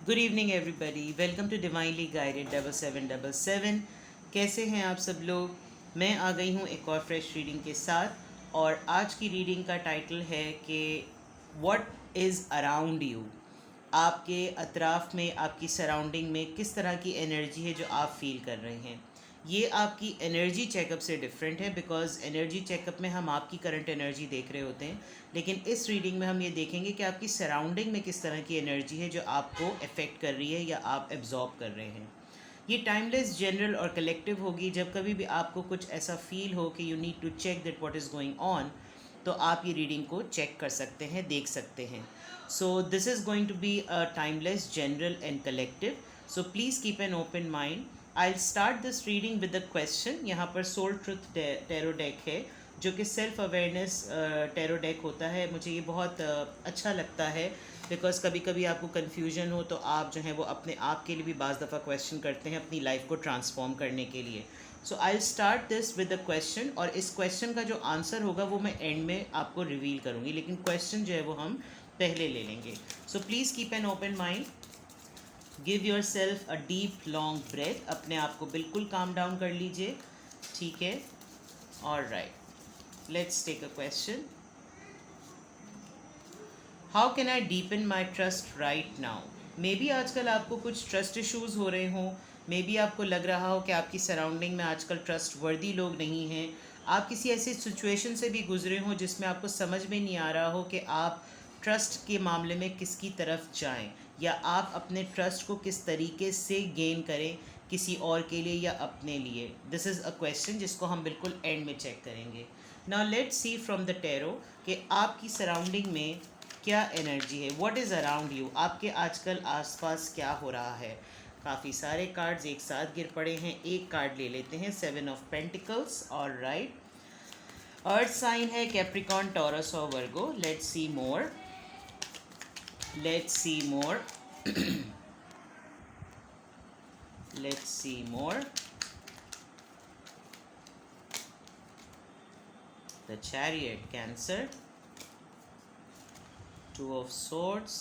Good evening everybody, welcome to divinely guided 7777। कैसे हैं आप सब लोग। मैं आ गई हूँ एक और फ्रेश रीडिंग के साथ, और आज की रीडिंग का टाइटल है कि व्हाट इज़ अराउंड यू। आपके अतराफ़ में, आपकी सराउंडिंग में किस तरह की एनर्जी है जो आप फील कर रहे हैं। ये आपकी एनर्जी चेकअप से डिफरेंट है, बिकॉज एनर्जी चेकअप में हम आपकी करंट एनर्जी देख रहे होते हैं, लेकिन इस रीडिंग में हम ये देखेंगे कि आपकी सराउंडिंग में किस तरह की एनर्जी है जो आपको अफेक्ट कर रही है या आप एब्जॉर्ब कर रहे हैं। ये टाइमलेस, जनरल और कलेक्टिव होगी। जब कभी भी आपको कुछ ऐसा फील हो कि you need to check that what is going on, तो आप ये रीडिंग को चेक कर सकते हैं, देख सकते हैं। So this is going to be a timeless, general and collective. So please keep an open mind. I start this reading with the question. यहाँ पर सोल ट्रुथ टैरो डेक है, जो कि सेल्फ अवेयरनेस टैरो डेक होता है। मुझे ये बहुत अच्छा लगता है, बिकॉज कभी कभी आपको कन्फ्यूजन हो तो आप जो है वो अपने आप के लिए भी बाज़ दफ़ा क्वेश्चन करते हैं अपनी लाइफ को ट्रांसफॉर्म करने के लिए। So I start this with the question, और इस क्वेश्चन का जो आंसर होगा वो मैं एंड में आपको रिवील करूँगी, लेकिन क्वेश्चन जो है वो हम पहले ले लेंगे। So please keep an open mind, give your self a deep long breath. अपने आप को बिल्कुल काम डाउन कर लीजिए, ठीक है। All right, let's take a question. How can I deepen my trust right now. Maybe आजकल आपको कुछ ट्रस्ट इशूज़ हो रहे हों। मे बी आपको लग रहा हो कि आपकी सराउंडिंग में आजकल ट्रस्ट वर्दी लोग नहीं हैं। आप किसी ऐसी सिचुएशन से भी गुजरे हों जिसमें आपको समझ में नहीं आ रहा हो कि आप ट्रस्ट के मामले में किसकी तरफ जाएं, या आप अपने ट्रस्ट को किस तरीके से गेन करें, किसी और के लिए या अपने लिए। दिस इज़ अ क्वेश्चन जिसको हम बिल्कुल एंड में चेक करेंगे। Now let's see from the tarot कि आपकी सराउंडिंग में क्या एनर्जी है। व्हाट इज़ अराउंड यू, आपके आजकल आसपास क्या हो रहा है। काफ़ी सारे कार्ड्स एक साथ गिर पड़े हैं। एक कार्ड ले लेते हैं, 7 ऑफ पेंटिकल्स। और राइट, अर्थ साइन है कैप्रिकॉन, टॉरस और Virgo. Let's see more, let's see more, let's see more. The chariot, Cancer, 2 of swords,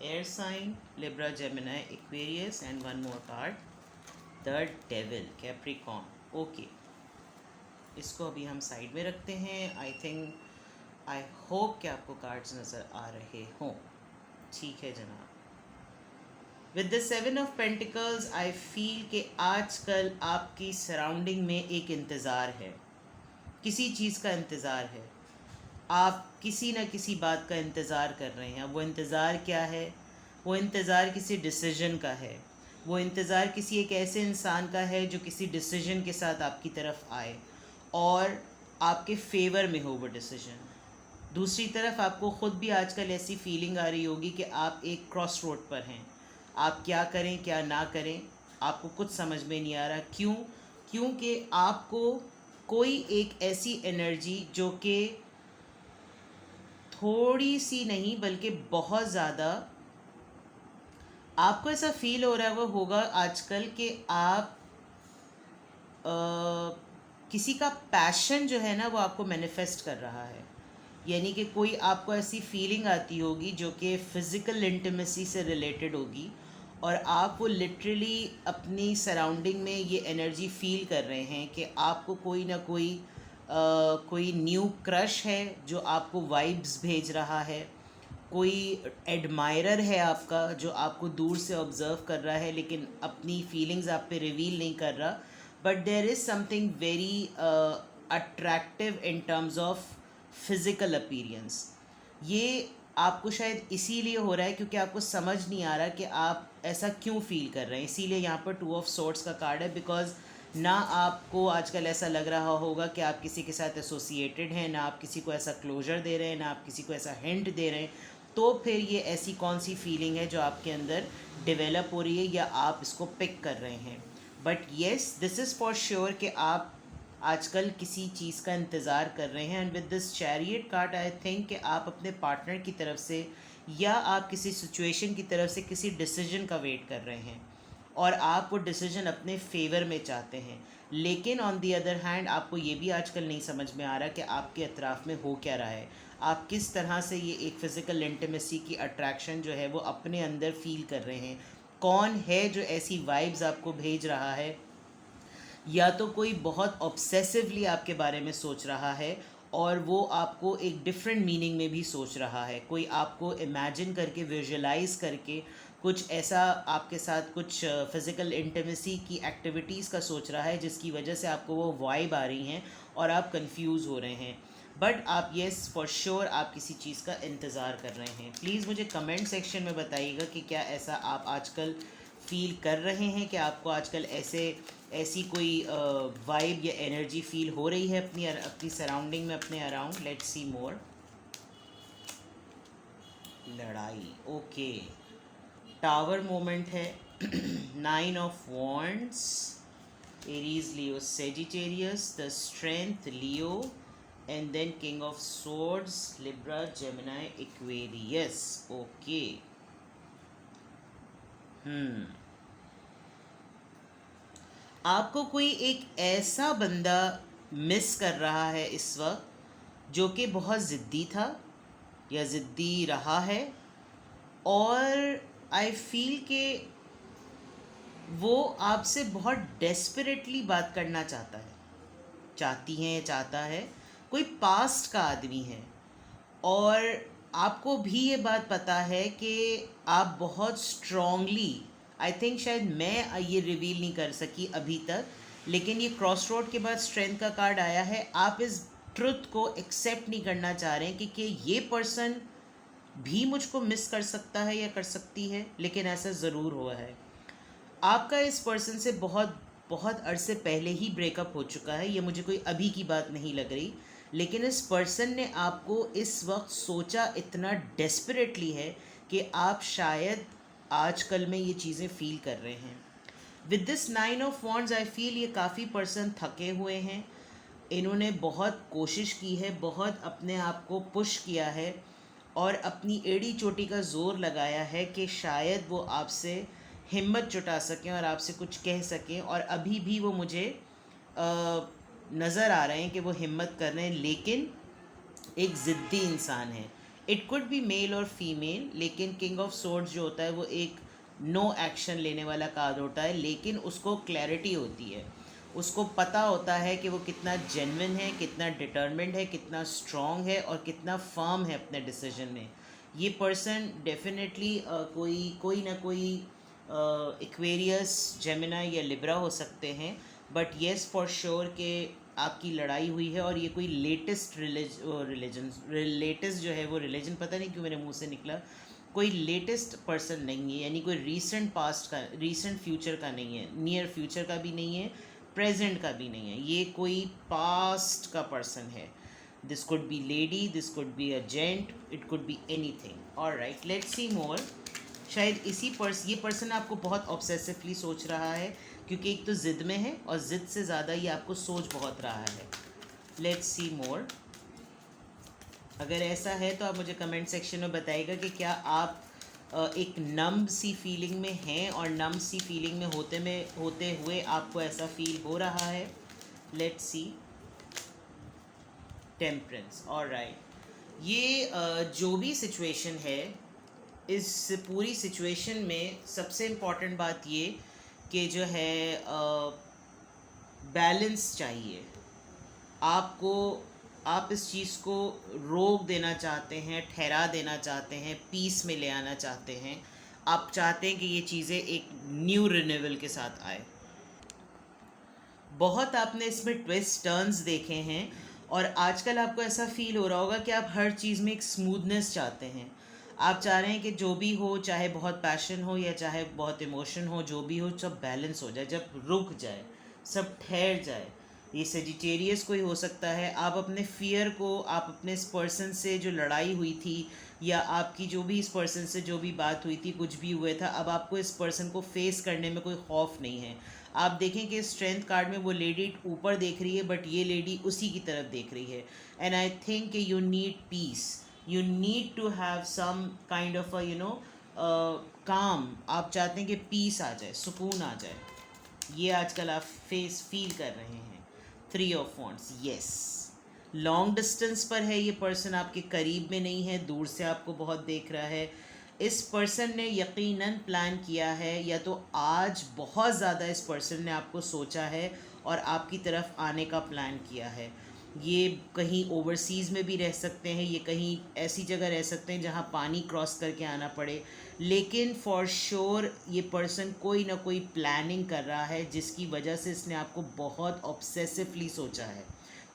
air sign, Libra, Gemini, Aquarius, and one more card, the devil, Capricorn. Okay, इसको अभी हम side में रखते हैं। I hope कि आपको cards नज़र आ रहे हों। ठीक है जनाब। With the 7 of Pentacles I feel कि आजकल आपकी सराउंडिंग में एक इंतज़ार है, किसी चीज़ का इंतज़ार है। आप किसी न किसी बात का इंतज़ार कर रहे हैं। वो इंतज़ार क्या है? वो इंतज़ार किसी डिसीजन का है। वो इंतज़ार किसी एक ऐसे इंसान का है जो किसी डिसीजन के साथ आपकी तरफ आए और आपके फेवर में हो वो डिसीजन। दूसरी तरफ आपको ख़ुद भी आजकल ऐसी फीलिंग आ रही होगी कि आप एक क्रॉस रोड पर हैं। आप क्या करें क्या ना करें, आपको कुछ समझ में नहीं आ रहा। क्यों? क्योंकि आपको कोई एक ऐसी एनर्जी जो कि थोड़ी सी नहीं बल्कि बहुत ज़्यादा आपको ऐसा फील हो रहा है, वो होगा आजकल कि आप किसी का पैशन जो है ना वो आपको मैनिफेस्ट कर रहा है। यानी कि कोई आपको ऐसी फीलिंग आती होगी जो कि फ़िज़िकल इंटीमेसी से रिलेटेड होगी, और आप वो लिटरली अपनी सराउंडिंग में ये एनर्जी फील कर रहे हैं कि आपको कोई ना कोई न्यू क्रश है जो आपको वाइब्स भेज रहा है। कोई एडमायरर है आपका जो आपको दूर से ऑब्ज़र्व कर रहा है लेकिन अपनी फीलिंग्स आप पे रिवील नहीं कर रहा। But there is something very attractive in terms of physical appearance. ये आपको शायद इसीलिए हो रहा है क्योंकि आपको समझ नहीं आ रहा कि आप ऐसा क्यों फील कर रहे हैं। इसीलिए यहाँ पर 2 of Swords का कार्ड है, बिकॉज ना आपको आजकल ऐसा लग रहा होगा कि आप किसी के साथ एसोसिएटेड हैं, ना आप किसी को ऐसा क्लोजर दे रहे हैं, ना आप किसी को ऐसा हिंट दे रहे हैं। तो फिर ये ऐसी कौन सी फीलिंग है जो आपके अंदर डेवलप हो रही है या आप इसको पिक कर रहे हैं। But yes, this is for sure कि आप आजकल किसी चीज़ का इंतज़ार कर रहे हैं। And with this chariot card I think कि आप अपने पार्टनर की तरफ से या आप किसी सिचुएशन की तरफ से किसी डिसीजन का वेट कर रहे हैं, और आप वो डिसीजन अपने फेवर में चाहते हैं। लेकिन ऑन दी अदर हैंड आपको ये भी आजकल नहीं समझ में आ रहा कि आपके अतराफ़ में हो क्या रहा है। आप किस तरह से ये एक फ़िज़िकल इंटीमेसी की अट्रैक्शन जो है वो अपने अंदर फील कर रहे हैं, कौन है जो ऐसी वाइब्स आपको भेज रहा है। या तो कोई बहुत ऑब्सेसिवली आपके बारे में सोच रहा है और वो आपको एक डिफरेंट मीनिंग में भी सोच रहा है, कोई आपको इमेजिन करके विजुअलाइज करके कुछ ऐसा आपके साथ कुछ फिज़िकल इंटीमेसी की एक्टिविटीज़ का सोच रहा है जिसकी वजह से आपको वो वाइब आ रही हैं और आप कंफ्यूज हो रहे हैं। बट आप येस फॉर श्योर आप किसी चीज़ का इंतज़ार कर रहे हैं। प्लीज़ मुझे कमेंट सेक्शन में बताइएगा कि क्या ऐसा आप आजकल फील कर रहे हैं, कि आपको आजकल ऐसी कोई वाइब या एनर्जी फील हो रही है अपनी सराउंडिंग में, अपने अराउंड। लेट्स सी मोर। लड़ाई, ओके। टावर मोमेंट है। 9 of wands, Aries, Leo, Sagittarius, the strength, Leo, and then king of swords, Libra, Gemini, Aquarius. Okay. आपको कोई एक ऐसा बंदा मिस कर रहा है इस वक्त जो कि बहुत ज़िद्दी था या ज़िद्दी रहा है, और आई फील कि वो आपसे बहुत डेस्परेटली बात करना चाहता है, चाहती हैं या चाहता है। कोई पास्ट का आदमी है और आपको भी ये बात पता है कि आप बहुत स्ट्रॉन्गली, आई थिंक शायद मैं ये रिवील नहीं कर सकी अभी तक, लेकिन ये क्रॉस रोड के बाद स्ट्रेंथ का कार्ड आया है। आप इस ट्रुथ को एक्सेप्ट नहीं करना चाह रहे हैं कि ये पर्सन भी मुझको मिस कर सकता है या कर सकती है, लेकिन ऐसा ज़रूर हुआ है। आपका इस पर्सन से बहुत बहुत अरसे पहले ही ब्रेकअप हो चुका है, ये मुझे कोई अभी की बात नहीं लग रही, लेकिन इस पर्सन ने आपको इस वक्त सोचा इतना डेस्परेटली है कि आप शायद आजकल में ये चीज़ें फील कर रहे हैं। With this 9 of wands I feel ये काफ़ी पर्सन थके हुए हैं, इन्होंने बहुत कोशिश की है, बहुत अपने आप को पुश किया है और अपनी एड़ी चोटी का ज़ोर लगाया है कि शायद वो आपसे हिम्मत जुटा सकें और आपसे कुछ कह सकें, और अभी भी वो मुझे नज़र आ रहे हैं कि वो हिम्मत कर रहे हैं, लेकिन एक ज़िद्दी इंसान है। इट कुड बी मेल और फीमेल, लेकिन किंग ऑफ सोर्ड्स जो होता है वो एक नो एक्शन लेने वाला कार्ड होता है, लेकिन उसको क्लैरिटी होती है, उसको पता होता है कि वो कितना जेन्युइन है, कितना डिटर्मिन्ड है, कितना स्ट्रॉन्ग है और कितना फर्म है अपने डिसीजन में। ये पर्सन डेफिनेटली कोई ना कोई एक्वेरियस, जेमिनी या लिब्रा हो सकते हैं, बट येस फॉर श्योर कि आपकी लड़ाई हुई है। और ये कोई लेटेस्ट लेटेस्ट जो है वो रिलीजन, पता नहीं क्यों मेरे मुंह से निकला, कोई लेटेस्ट पर्सन नहीं है, यानी कोई रीसेंट पास्ट का, रीसेंट फ्यूचर का नहीं है, नियर फ्यूचर का भी नहीं है, प्रेजेंट का भी नहीं है, ये कोई पास्ट का पर्सन है। This could be lady, this could be a gent, it could be anything. Alright, let's see more. शायद ये पर्सन आपको बहुत ऑब्सेसिवली सोच रहा है, क्योंकि एक तो ज़िद में है और ज़िद से ज़्यादा ये आपको सोच बहुत रहा है। लेट्स सी मोर। अगर ऐसा है तो आप मुझे कमेंट सेक्शन में बताइएगा कि क्या आप एक नम सी फीलिंग में हैं, और नम सी फीलिंग में होते हुए आपको ऐसा फील हो रहा है। Let's see. Temperance, alright. ये जो भी सिचुएशन है, इस पूरी सिचुएशन में सबसे इम्पॉर्टेंट बात ये कि जो है बैलेंस चाहिए आपको। आप इस चीज़ को रोक देना चाहते हैं, ठहरा देना चाहते हैं, पीस में ले आना चाहते हैं। आप चाहते हैं कि ये चीज़ें एक न्यू रिन्यूअल के साथ आए। बहुत आपने इसमें ट्विस्ट टर्न्स देखे हैं, और आजकल आपको ऐसा फील हो रहा होगा कि आप हर चीज़ में एक स्मूथनेस चाहते हैं। आप चाह रहे हैं कि जो भी हो, चाहे बहुत पैशन हो या चाहे बहुत इमोशन हो, जो भी हो सब बैलेंस हो जाए, जब रुक जाए, सब ठहर जाए। ये सेजिटेरियस कोई हो सकता है। आप अपने फियर को, आप अपने इस पर्सन से जो लड़ाई हुई थी, या आपकी जो भी इस पर्सन से जो भी बात हुई थी, कुछ भी हुआ था, अब आपको इस पर्सन को फेस करने में कोई खौफ नहीं है। आप देखें कि स्ट्रेंथ कार्ड में वो लेडी ऊपर देख रही है, बट ये लेडी उसी की तरफ देख रही है। एंड आई थिंक कि you need peace, you need to have some kind of calm. आप चाहते हैं कि पीस आ जाए, सुकून आ जाए। ये आजकल आप फील कर रहे हैं। 3 of wands, yes. Long distance पर है ये पर्सन, आपके करीब में नहीं है, दूर से आपको बहुत देख रहा है। इस पर्सन ने यकीनन प्लान किया है, या तो आज बहुत ज़्यादा इस पर्सन ने आपको सोचा है और आपकी तरफ आने का प्लान किया है। ये कहीं ओवरसीज़ में भी रह सकते हैं, ये कहीं ऐसी जगह रह सकते हैं जहाँ पानी क्रॉस करके आना पड़े, लेकिन फॉर श्योर ये पर्सन कोई ना कोई प्लानिंग कर रहा है जिसकी वजह से इसने आपको बहुत ऑब्सेसिवली सोचा है।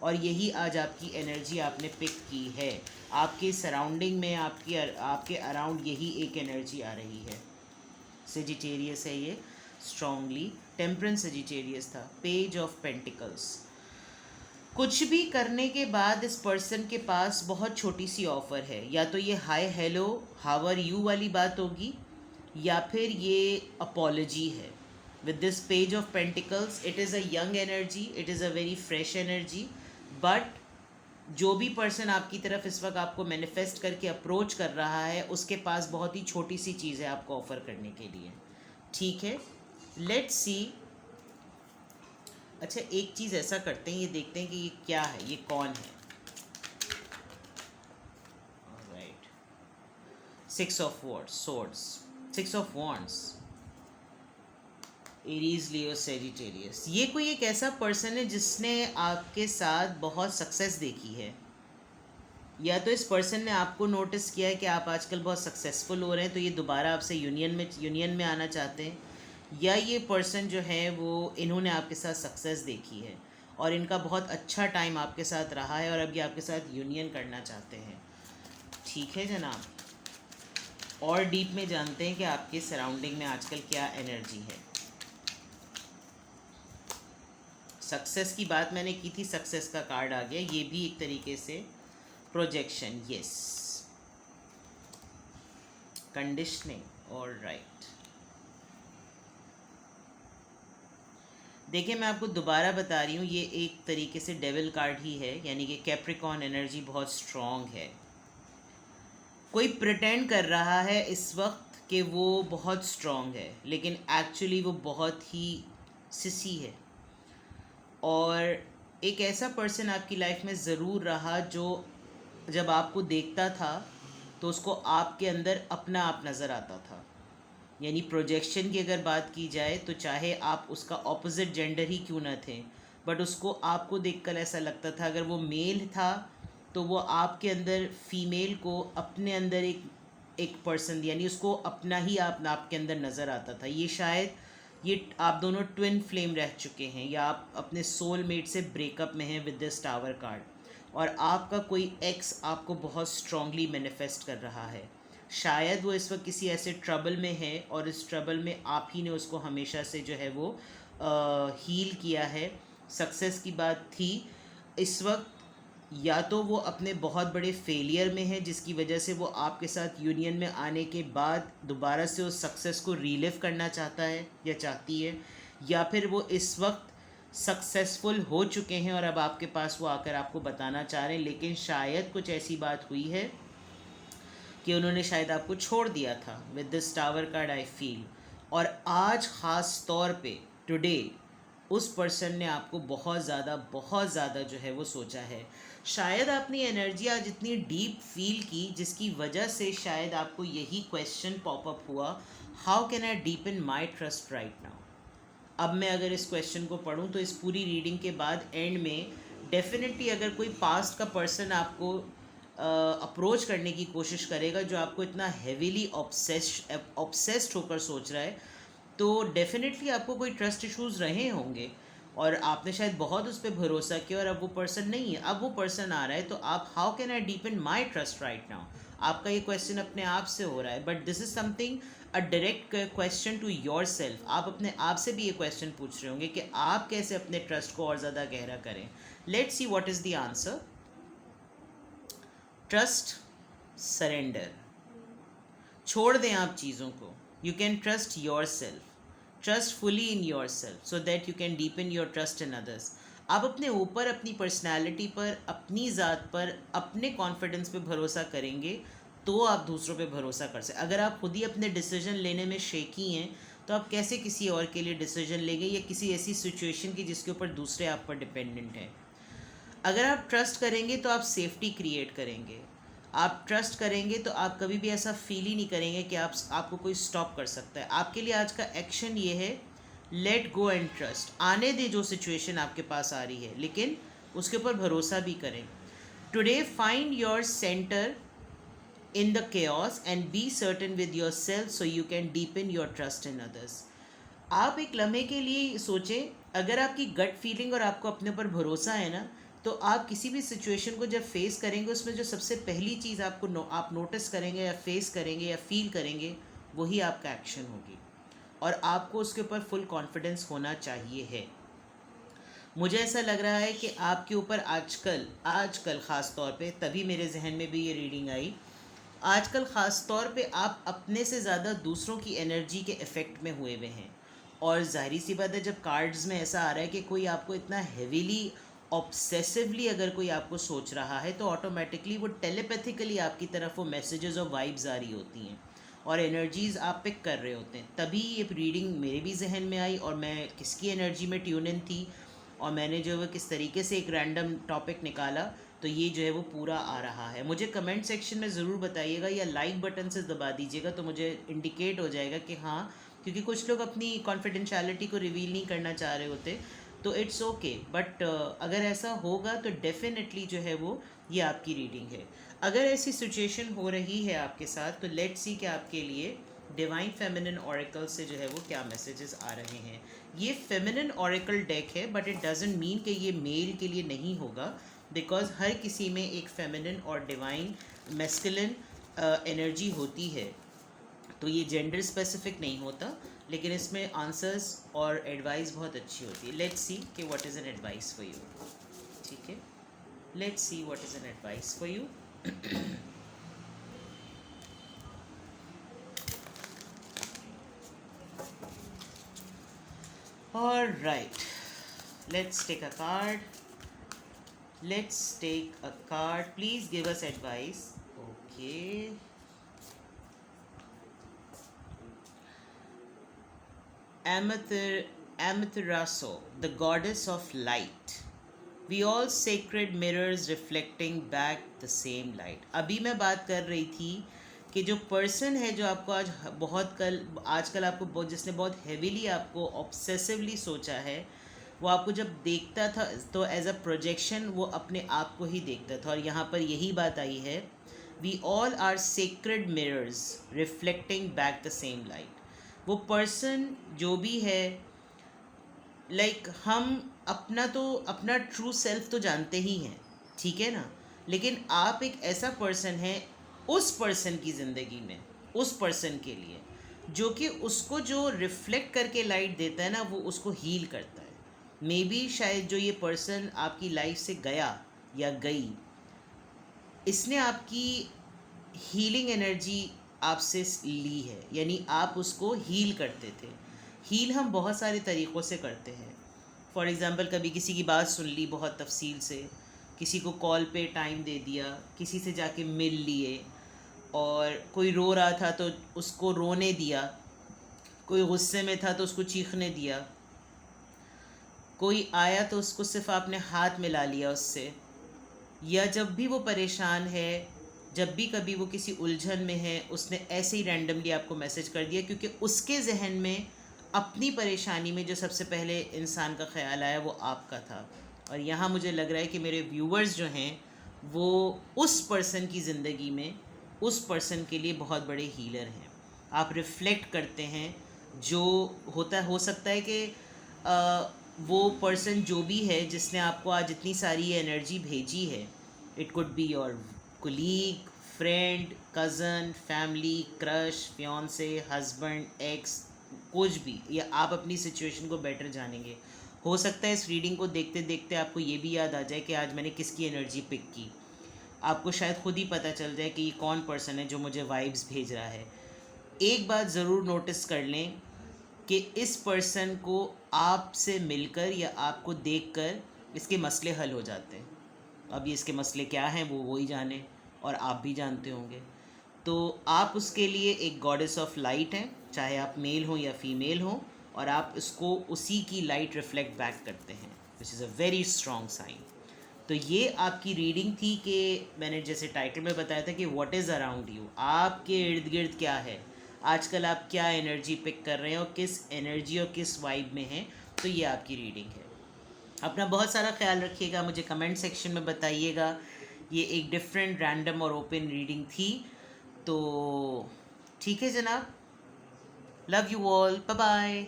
और यही आज आपकी एनर्जी आपने पिक की है। आपके सराउंडिंग में आपके अराउंड यही एक एनर्जी आ रही है। सेजिटेरियस है ये, स्ट्रांगली टेम्परेंस सेजिटेरियस था। Page of pentacles. कुछ भी करने के बाद इस पर्सन के पास बहुत छोटी सी ऑफ़र है, या तो ये hi hello how are you वाली बात होगी, या फिर ये अपॉलजी है। With this page of pentacles it is a young energy, it is a very fresh energy, but जो भी पर्सन आपकी तरफ इस वक्त आपको मैनिफेस्ट करके अप्रोच कर रहा है उसके पास बहुत ही छोटी सी चीज़ है आपको ऑफ़र करने के लिए। ठीक है, लेट्स सी। अच्छा, एक चीज़ ऐसा करते हैं, ये देखते हैं कि ये क्या है, ये कौन है। Right, 6 of swords, 6 of wands, Aries, Leo, Sagittarius. ये कोई एक ऐसा पर्सन है जिसने आपके साथ बहुत सक्सेस देखी है, या तो इस पर्सन ने आपको नोटिस किया है कि आप आजकल बहुत सक्सेसफुल हो रहे हैं तो ये दोबारा आपसे यूनियन में आना चाहते हैं, या ये पर्सन जो है वो इन्होंने आपके साथ सक्सेस देखी है और इनका बहुत अच्छा टाइम आपके साथ रहा है और अब ये आपके साथ यूनियन करना चाहते हैं। ठीक है जनाब, और डीप में जानते हैं कि आपके सराउंडिंग में आजकल क्या एनर्जी है। सक्सेस की बात मैंने की थी, सक्सेस का कार्ड आ गया, ये भी एक तरीके से प्रोजेक्शन, यस, कंडीशनिंग, और राइट। देखिए, मैं आपको दोबारा बता रही हूँ, ये एक तरीके से डेविल कार्ड ही है, यानी कि कैप्रिकॉर्न एनर्जी बहुत स्ट्रॉन्ग है। कोई प्रिटेंड कर रहा है इस वक्त कि वो बहुत स्ट्रॉन्ग है, लेकिन एक्चुअली वो बहुत ही सिसी है। और एक ऐसा पर्सन आपकी लाइफ में ज़रूर रहा जो जब आपको देखता था तो उसको आपके अंदर अपना आप नज़र आता था। यानी प्रोजेक्शन की अगर बात की जाए तो चाहे आप उसका ऑपोजिट जेंडर ही क्यों न थे, बट उसको आपको देखकर ऐसा लगता था, अगर वो मेल था तो वो आपके अंदर फीमेल को अपने अंदर एक पर्सन, यानी उसको अपना ही आप आपके अंदर नज़र आता था। ये शायद ये आप दोनों ट्विन फ्लेम रह चुके हैं, या आप अपने सोलमेट से ब्रेकअप में हैं विद दिस टावर कार्ड, और आपका कोई एक्स आपको बहुत स्ट्रांगली मैनिफेस्ट कर रहा है। शायद वो इस वक्त किसी ऐसे ट्रबल में है और इस ट्रबल में आप ही ने उसको हमेशा से जो है वो हील किया है। सक्सेस की बात थी इस वक्त, या तो वो अपने बहुत बड़े फेलियर में है जिसकी वजह से वो आपके साथ यूनियन में आने के बाद दोबारा से उस सक्सेस को रीलिव करना चाहता है या चाहती है, या फिर वो इस वक्त सक्सेसफुल हो चुके हैं और अब आपके पास वो आकर आपको बताना चाह रहे हैं, लेकिन शायद कुछ ऐसी बात हुई है कि उन्होंने शायद आपको छोड़ दिया था। With this tower card I feel, और आज ख़ास तौर पे टुडे उस पर्सन ने आपको बहुत ज़्यादा जो है वो सोचा है। शायद आपने एनर्जी आज इतनी डीप फील की जिसकी वजह से शायद आपको यही क्वेश्चन पॉपअप हुआ, how can I deepen my trust right now. अब मैं अगर इस क्वेश्चन को पढ़ूं तो इस पूरी रीडिंग के बाद एंड में डेफिनेटली अगर कोई पास्ट का पर्सन आपको अप्रोच करने की कोशिश करेगा जो आपको इतना हेवीली ऑब्सेस्ड होकर सोच रहा है, तो डेफिनेटली आपको कोई ट्रस्ट इश्यूज़ रहे होंगे और आपने शायद बहुत उस पर भरोसा किया और अब वो पर्सन नहीं है, अब वो पर्सन आ रहा है, तो आप how can I deepen my trust right now, आपका ये क्वेश्चन अपने आप से हो रहा है। But this is something a direct question to your self. आप अपने आप से भी ये क्वेश्चन पूछ रहे होंगे कि आप कैसे अपने ट्रस्ट को और ज़्यादा गहरा करें। Let's see what is the answer. Trust, surrender, छोड़ दें आप चीज़ों को। You can trust your self, trust fully in your self so that you can deepen your trust in others. आप अपने ऊपर, अपनी पर्सनैलिटी पर, अपनी ज़ात पर, अपने कॉन्फिडेंस पे भरोसा करेंगे तो आप दूसरों पे भरोसा कर सकते। अगर आप खुद ही अपने डिसीजन लेने में शेकी हैं तो आप कैसे किसी और के लिए डिसीजन लेंगे, या किसी ऐसी सिचुएशन की जिसके ऊपर दूसरे आप पर डिपेंडेंट हैं। अगर आप ट्रस्ट करेंगे तो आप सेफ्टी क्रिएट करेंगे। आप ट्रस्ट करेंगे तो आप कभी भी ऐसा फील ही नहीं करेंगे कि आपको कोई स्टॉप कर सकता है। आपके लिए आज का एक्शन ये है, लेट गो एंड ट्रस्ट। आने दे जो सिचुएशन आपके पास आ रही है, लेकिन उसके ऊपर भरोसा भी करें। Today find your centre in the chaos and be certain with yourself so you can deepen your trust in others। आप एक लम्हे के लिए सोचें, अगर आपकी गट फीलिंग और आपको अपने ऊपर भरोसा है ना, तो आप किसी भी सिचुएशन को जब फेस करेंगे, उसमें जो सबसे पहली चीज़ आप नोटिस करेंगे या फेस करेंगे या फील करेंगे, वही आपका एक्शन होगी। और आपको उसके ऊपर फुल कॉन्फिडेंस होना चाहिए है। मुझे ऐसा लग रहा है कि आपके ऊपर आजकल ख़ास तौर पे, तभी मेरे जहन में भी ये रीडिंग आई, आजकल ख़ास तौर पे आप अपने से ज़्यादा दूसरों की एनर्जी के इफ़ेक्ट में हुए हुए हैं। और ज़ाहिर सी बात है, जब कार्ड्स में ऐसा आ रहा है कि कोई आपको इतना हेवीली ऑब्सेसिवली अगर कोई आपको सोच रहा है, तो ऑटोमेटिकली वो टेलीपैथिकली आपकी तरफ वो मैसेजेस और वाइब्स आ रही होती हैं और एनर्जीज़ आप पिक कर रहे होते हैं। तभी ये रीडिंग मेरे भी जहन में आई और मैं किसकी एनर्जी में ट्यून इन थी, और मैंने जो है किस तरीके से एक रैंडम टॉपिक निकाला, तो ये जो है वो पूरा आ रहा है। मुझे कमेंट सेक्शन में ज़रूर बताइएगा या लाइक बटन से दबा दीजिएगा, तो मुझे इंडिकेट हो जाएगा कि हाँ, क्योंकि कुछ लोग अपनी कॉन्फिडेंशियलिटी को रिवील नहीं करना चाह रहे होते, तो इट्स ओके। बट अगर ऐसा होगा तो डेफिनेटली जो है वो ये आपकी रीडिंग है। अगर ऐसी सिचुएशन हो रही है आपके साथ, तो लेट्स सी कि आपके लिए डिवाइन फेमिनिन ऑरेकल से जो है वो क्या मैसेजेस आ रहे हैं। ये फेमिनिन ऑरेकल डेक है, बट इट डजंट मीन कि ये मेल के लिए नहीं होगा, बिकॉज हर किसी में एक फेमिनिन और डिवाइन मैस्कुलिन एनर्जी होती है, तो ये जेंडर स्पेसिफिक नहीं होता, लेकिन इसमें आंसर्स और एडवाइस बहुत अच्छी होती है। लेट्स सी कि what is an advice for you. ठीक है, let's see what is an advice for you. All right, let's take a card. Let's take a card. Please give us advice. Okay. Amaterasu, the goddess of light. We all sacred mirrors reflecting back the same light. अभी मैं बात कर रही थी कि जो person है जो आपको आजकल आपको जिसने बहुत हेवीली आपको ऑब्सेसिवली सोचा है, वो आपको जब देखता था तो एज अ प्रोजेक्शन वो अपने आप को ही देखता था। और यहाँ पर यही बात आई है, we all are sacred mirrors reflecting back the same light. वो पर्सन जो भी है, हम अपना ट्रू सेल्फ तो जानते ही हैं, ठीक है ना, लेकिन आप एक ऐसा पर्सन है उस पर्सन की ज़िंदगी में, उस पर्सन के लिए, जो कि उसको जो रिफ्लेक्ट करके लाइट देता है ना, वो उसको हील करता है। मे बी शायद जो ये पर्सन आपकी लाइफ से गया या गई, इसने आपकी हीलिंग एनर्जी आपसे ली है, यानी आप उसको हील करते थे। हील हम बहुत सारे तरीक़ों से करते हैं। फॉर एग्ज़ाम्पल, कभी किसी की बात सुन ली बहुत तफसील से, किसी को कॉल पे टाइम दे दिया, किसी से जाके मिल लिए, और कोई रो रहा था तो उसको रोने दिया, कोई गुस्से में था तो उसको चीखने दिया, कोई आया तो उसको सिर्फ आपने हाथ मिला लिया उससे, या जब भी वो परेशान है, जब भी कभी वो किसी उलझन में है, उसने ऐसे ही रैंडमली आपको मैसेज कर दिया, क्योंकि उसके जहन में अपनी परेशानी में जो सबसे पहले इंसान का ख्याल आया वो आपका था। और यहाँ मुझे लग रहा है कि मेरे व्यूवर्स जो हैं वो उस पर्सन की ज़िंदगी में उस पर्सन के लिए बहुत बड़े हीलर हैं। आप रिफ्लेक्ट करते हैं जो हो सकता है कि वो पर्सन जो भी है जिसने आपको आज इतनी सारी एनर्जी भेजी है, it could be your colleague, friend, cousin, family, crush, fiance, husband, ex, कुछ भी, या आप अपनी सिचुएशन को बेटर जानेंगे। हो सकता है इस रीडिंग को देखते देखते आपको ये भी याद आ जाए कि आज मैंने किसकी एनर्जी पिक की। आपको शायद खुद ही पता चल जाए कि ये कौन पर्सन है जो मुझे वाइब्स भेज रहा है। एक बात ज़रूर नोटिस कर लें कि इस पर्सन को आपसे मिलकर या आपको देखकर इसके मसले हल हो जाते हैं। अब ये इसके मसले क्या हैं वो ही जाने, और आप भी जानते होंगे। तो आप उसके लिए एक गॉडेस ऑफ लाइट हैं, चाहे आप मेल हो या फीमेल हो, और आप इसको उसी की लाइट रिफ्लेक्ट बैक करते हैं, which is a very strong sign. तो ये आपकी रीडिंग थी कि मैंने जैसे टाइटल में बताया था कि व्हाट इज़ अराउंड यू, आपके इर्द गिर्द क्या है, आजकल आप क्या एनर्जी पिक कर रहे हैं और किस एनर्जी और किस वाइब में हैं। तो ये आपकी रीडिंग है। अपना बहुत सारा ख्याल रखिएगा, मुझे कमेंट सेक्शन में बताइएगा। ये एक डिफरेंट रैंडम और ओपन रीडिंग थी। तो ठीक है जनाब, love you all, bye bye.